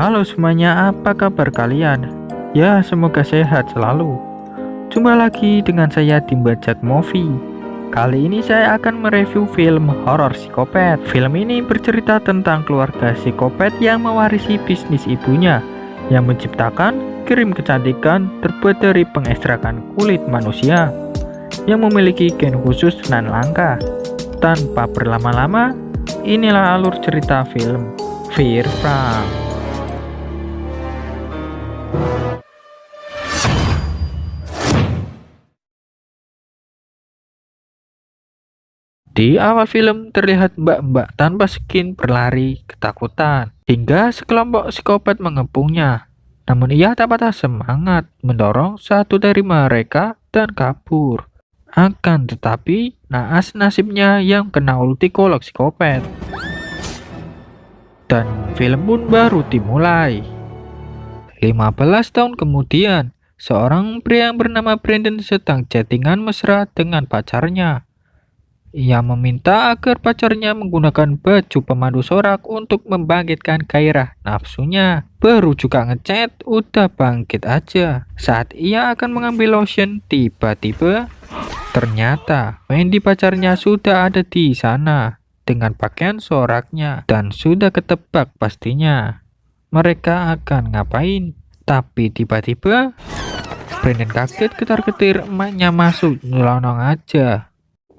Halo semuanya, apa kabar kalian? Ya, semoga sehat selalu. Jumpa lagi dengan saya di Bajak Movie. Kali ini saya akan mereview film horor psikopat. Film ini bercerita tentang keluarga psikopat yang mewarisi bisnis ibunya yang menciptakan krim kecantikan terbuat dari pengekstrakan kulit manusia yang memiliki gen khusus nan langka. Tanpa berlama-lama, inilah alur cerita film Fear Farm. Di awal film terlihat mbak-mbak tanpa skin berlari ketakutan hingga sekelompok psikopat mengepungnya. Namun ia tak patah semangat mendorong satu dari mereka dan kabur. Akan tetapi naas nasibnya yang kena ulti kolok psikopat. Dan film pun baru dimulai. 15 tahun kemudian, seorang pria yang bernama Brandon sedang chattingan mesra dengan pacarnya. Ia meminta agar pacarnya menggunakan baju pemandu sorak untuk membangkitkan gairah nafsunya. Baru juga ngechat, udah bangkit aja. Saat ia akan mengambil lotion, tiba-tiba ternyata Wendy pacarnya sudah ada di sana dengan pakaian soraknya dan sudah ketebak pastinya mereka akan ngapain. Tapi tiba-tiba Brandon kaget ketar-ketir emaknya masuk nyelonong aja.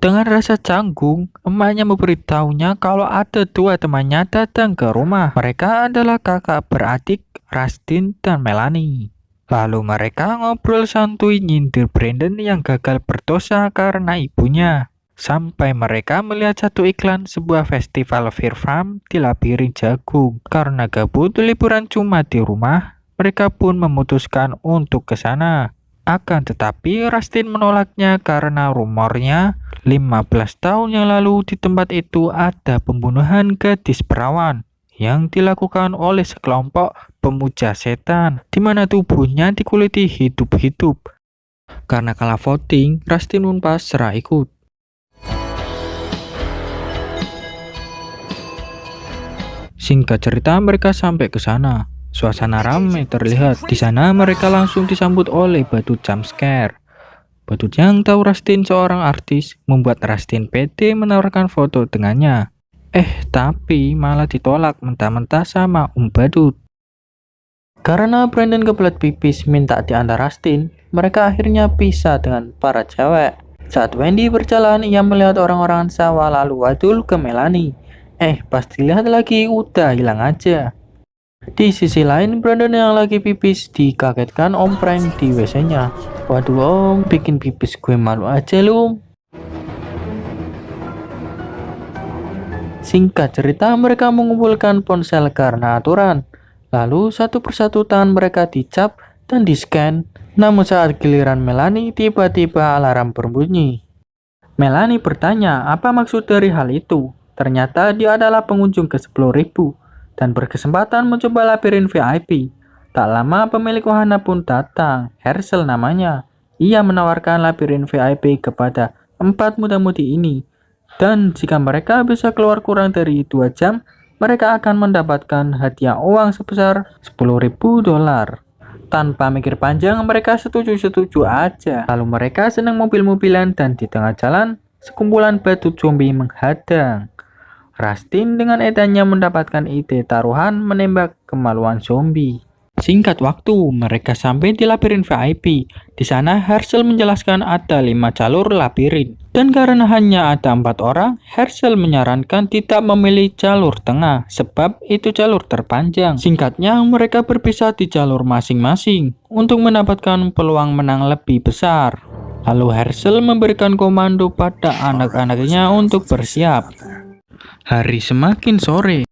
Dengan rasa canggung, emaknya memberitahunya kalau ada dua temannya datang ke rumah. Mereka adalah kakak beradik Rustin dan Melanie. Lalu mereka ngobrol santuy nyindir Brandon yang gagal berdosa karena ibunya. Sampai mereka melihat satu iklan sebuah festival Fear Farm di labirin jagung. Karena gabut liburan cuma di rumah, mereka pun memutuskan untuk ke sana. Akan tetapi Rustin menolaknya karena rumornya 15 tahun yang lalu di tempat itu ada pembunuhan gadis perawan yang dilakukan oleh sekelompok pemuja setan, di mana tubuhnya dikuliti hidup-hidup. Karena kalah voting, Rustin pun pasrah ikut. Singkat cerita, mereka sampai ke sana. Suasana ramai terlihat. Di sana mereka langsung disambut oleh Badut jump scare. Badut yang tahu Rustin seorang artis membuat Rustin pede menawarkan foto dengannya. Tapi malah ditolak mentah-mentah sama Badut. Karena Brandon kebelet pipis minta diantar Rustin, mereka akhirnya pisah dengan para cewek. Saat Wendy berjalan, ia melihat orang-orang sawah lalu wadul ke Melanie. Pas dilihat lagi udah hilang aja. Di sisi lain, Brandon yang lagi pipis dikagetkan Om Prank di WC-nya. Waduh Om, bikin pipis gue malu aja lu. Singkat cerita, mereka mengumpulkan ponsel karena aturan. Lalu satu persatu tangan mereka dicap dan di-scan. Namun saat giliran Melanie, tiba-tiba alarm berbunyi. Melanie bertanya apa maksud dari hal itu. Ternyata dia adalah pengunjung ke 10.000 dan berkesempatan mencoba labirin VIP. Tak lama pemilik wahana pun datang, Herschel namanya. Ia menawarkan labirin VIP kepada 4 muda-mudi ini. Dan jika mereka bisa keluar kurang dari 2 jam, mereka akan mendapatkan hadiah uang sebesar $10.000. Tanpa mikir panjang, mereka setuju-setuju aja. Lalu mereka senang mobil-mobilan dan di tengah jalan, sekumpulan badut zombie menghadang. Rustin dengan edannya mendapatkan ide taruhan menembak kemaluan zombie. Singkat waktu, mereka sampai di labirin VIP. Di sana Herschel menjelaskan ada 5 jalur labirin. Dan karena hanya ada 4 orang, Herschel menyarankan tidak memilih jalur tengah, sebab itu jalur terpanjang. Singkatnya, mereka berpisah di jalur masing-masing untuk mendapatkan peluang menang lebih besar. Lalu Herschel memberikan komando pada anak-anaknya untuk bersiap. Hari semakin sore.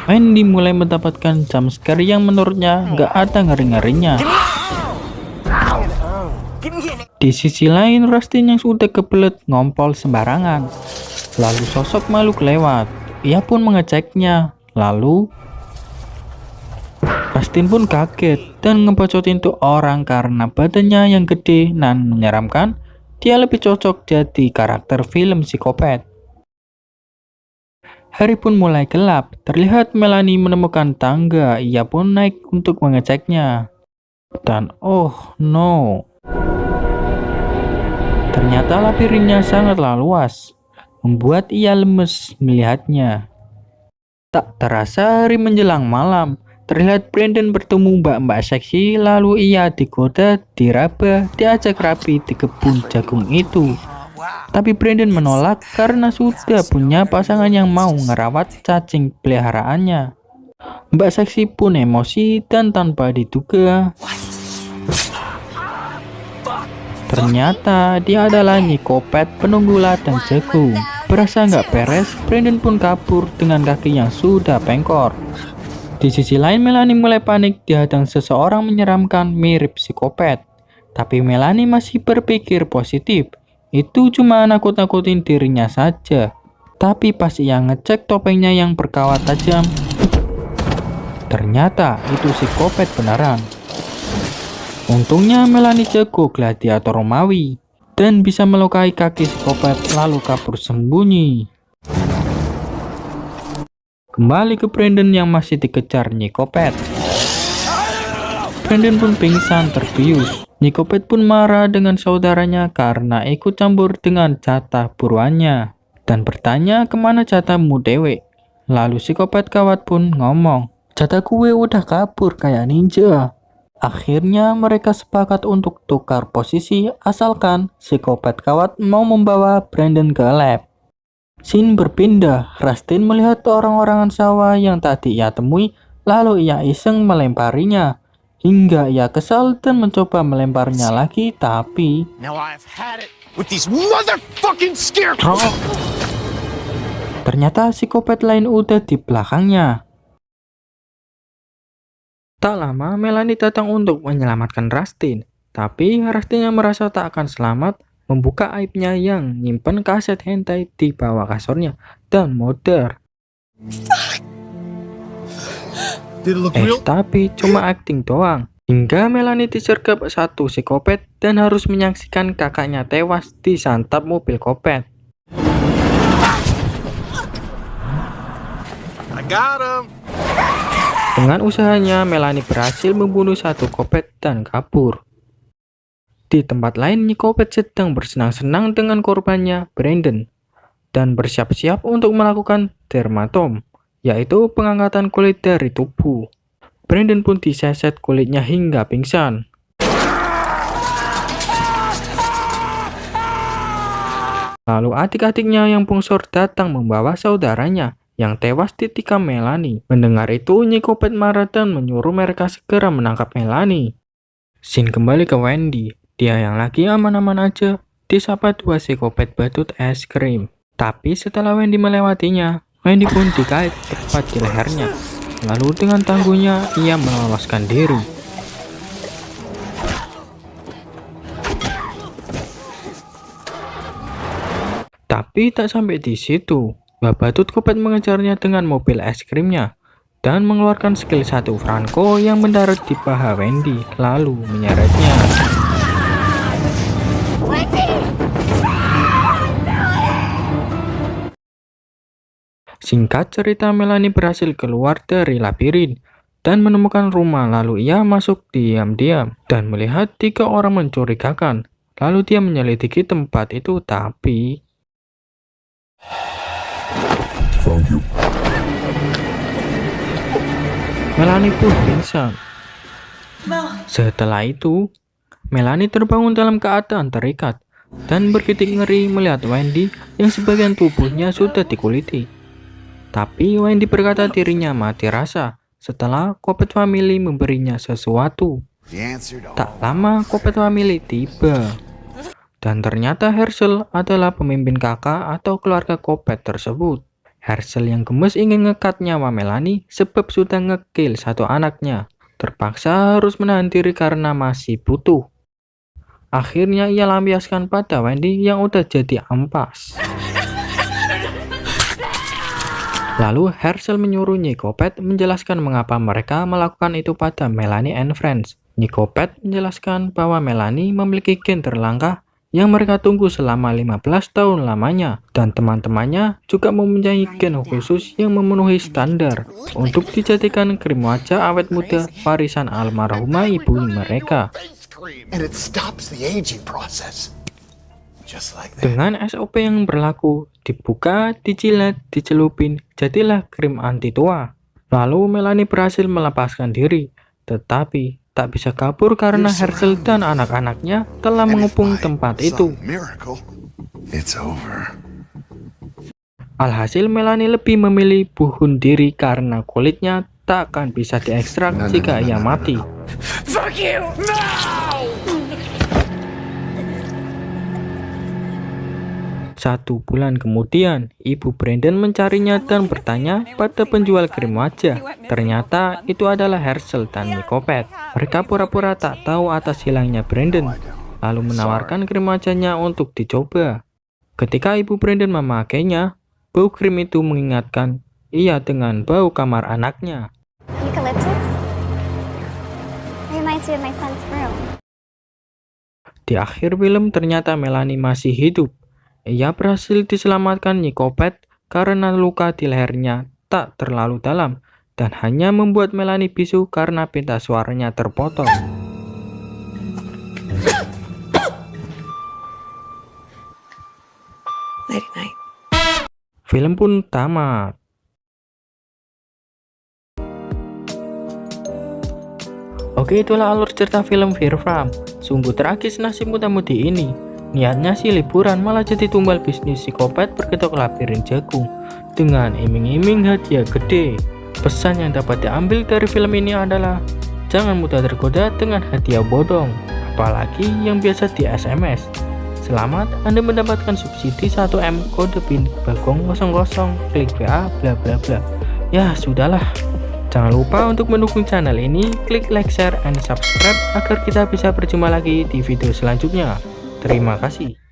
Wendy mulai mendapatkan jump scare yang menurutnya nggak ada ngeri-ngerinya. Di sisi lain, Rustin yang sudah kebelet ngompol sembarangan. Lalu sosok makhluk lewat. Ia pun mengeceknya. Lalu Rustin pun kaget dan ngebacotin tuh orang karena badannya yang gede dan menyeramkan. Dia lebih cocok jadi karakter film psikopat. Hari pun mulai gelap. Terlihat Melanie menemukan tangga. Ia pun naik untuk mengeceknya. Dan oh no, ternyata labirinnya sangatlah luas, membuat ia lemes melihatnya. Tak terasa hari menjelang malam. Terlihat Brandon bertemu mbak-mbak seksi, lalu ia digoda, diraba, diajak rapi di kebun jagung itu. Tapi Brandon menolak karena sudah punya pasangan yang mau ngerawat cacing peliharaannya. Mbak seksi pun emosi dan tanpa diduga, ternyata dia adalah nyikopet penunggu ladang jagung. Berasa nggak beres, Brandon pun kabur dengan kaki yang sudah pengkor. Di sisi lain, Melanie mulai panik dihadang seseorang menyeramkan mirip psikopat. Tapi Melanie masih berpikir positif. Itu cuma nakut-nakutin dirinya saja. Tapi pas ia ngecek topengnya yang berkawat tajam, ternyata itu psikopat beneran. Untungnya Melanie jago gladiator Romawi dan bisa melukai kaki psikopat lalu kabur sembunyi. Kembali ke Brandon yang masih dikejar nyikopet. Brandon pun pingsan terbius. Nyikopet pun marah dengan saudaranya karena ikut campur dengan jatah buruannya dan bertanya kemana jatahmu dewek. Lalu psikopat kawat pun ngomong, jatah gue udah kabur kayak ninja. Akhirnya mereka sepakat untuk tukar posisi asalkan psikopat kawat mau membawa Brandon ke lab. Scene berpindah. Rustin melihat orang-orangan sawah yang tadi ia temui, lalu ia iseng melemparinya. Hingga ia kesal dan mencoba melemparnya lagi, tapi ternyata psikopat lain udah di belakangnya. Tak lama, Melanie datang untuk menyelamatkan Rustin. Tapi Rustin yang merasa tak akan selamat, membuka aibnya yang nyimpen kaset hentai di bawah kasurnya dan modder. Tapi cuma acting doang. Hingga Melanie disergap satu psikopat dan harus menyaksikan kakaknya tewas disantap mobil kopet. Dengan usahanya, Melanie berhasil membunuh satu kopet dan kabur. Di tempat lain, nyikopet sedang bersenang-senang dengan korbannya, Brandon, dan bersiap-siap untuk melakukan dermatom, yaitu pengangkatan kulit dari tubuh. Brandon pun diseset kulitnya hingga pingsan. Lalu adik-adiknya yang bungsur datang membawa saudaranya yang tewas ditikam Melanie. Mendengar itu, nyikopet marah dan menyuruh mereka segera menangkap Melanie. Scene kembali ke Wendy. Dia yang lagi aman-aman aja disapa dua psikopat badut es krim. Tapi setelah Wendy melewatinya, Wendy pun dikait tepat di lehernya. Lalu dengan tangguhnya ia meloloskan diri. Tapi tak sampai di situ, Mbak Badut Kopet mengejarnya dengan mobil es krimnya dan mengeluarkan skill 1 Franco yang mendarat di paha Wendy lalu menyeretnya. Singkat cerita, Melanie berhasil keluar dari labirin dan menemukan rumah, lalu ia masuk diam-diam dan melihat 3 orang mencurigakan. Lalu dia menyelidiki tempat itu, tapi Melanie pun pingsan. Setelah itu, Melanie terbangun dalam keadaan terikat dan berkedip ngeri melihat Wendy yang sebagian tubuhnya sudah dikuliti. Tapi Wendy berkata dirinya mati rasa setelah Kopet Family memberinya sesuatu. Tak lama Kopet Family tiba. Dan ternyata Herschel adalah pemimpin kakak atau keluarga Kopet tersebut. Herschel yang gemes ingin ngekat nyawa Melanie sebab sudah ngekill satu anaknya. Terpaksa harus menahan diri karena masih butuh. Akhirnya ia lampiaskan pada Wendy yang udah jadi ampas. Lalu Herschel menyuruh Nyikopet menjelaskan mengapa mereka melakukan itu pada Melanie and Friends. Nyikopet menjelaskan bahwa Melanie memiliki gen terlangkah yang mereka tunggu selama 15 tahun lamanya, dan teman-temannya juga mempunyai gen khusus yang memenuhi standar untuk dijadikan krim wajah awet muda warisan almarhumah ibu mereka. Dengan SOP yang berlaku, dibuka, dijilat, dicelupin, jadilah krim anti tua. Lalu Melanie berhasil melepaskan diri, tetapi tak bisa kabur karena Herschel dan anak-anaknya telah mengepung tempat itu. Alhasil Melanie lebih memilih bunuh diri karena kulitnya tak akan bisa diekstrak jika ia mati. Satu bulan kemudian, ibu Brandon mencarinya dan bertanya pada penjual krim wajah. Ternyata itu adalah Herschel dan Nicopet. Mereka pura-pura tak tahu atas hilangnya Brandon, lalu menawarkan krim wajahnya untuk dicoba. Ketika ibu Brandon memakainya, bau krim itu mengingatkan ia dengan bau kamar anaknya. Di akhir film ternyata Melanie masih hidup. Ia berhasil diselamatkan Nicopet karena luka di lehernya tak terlalu dalam dan hanya membuat Melanie bisu karena pita suaranya terpotong. Film pun tamat. Oke, itulah alur cerita film Fear Farm. Sungguh tragis nasib muda-mudi ini. Niatnya sih liburan, malah jadi tumbal bisnis psikopat berkedok labirin jagung dengan iming-iming hadiah gede. Pesan yang dapat diambil dari film ini adalah jangan mudah tergoda dengan hadiah bodong, apalagi yang biasa di SMS. Selamat, Anda mendapatkan subsidi 1M kode PIN Bagong 00, klik WA bla bla bla. Ya sudahlah. Jangan lupa untuk mendukung channel ini, klik like, share, and subscribe agar kita bisa berjumpa lagi di video selanjutnya. Terima kasih.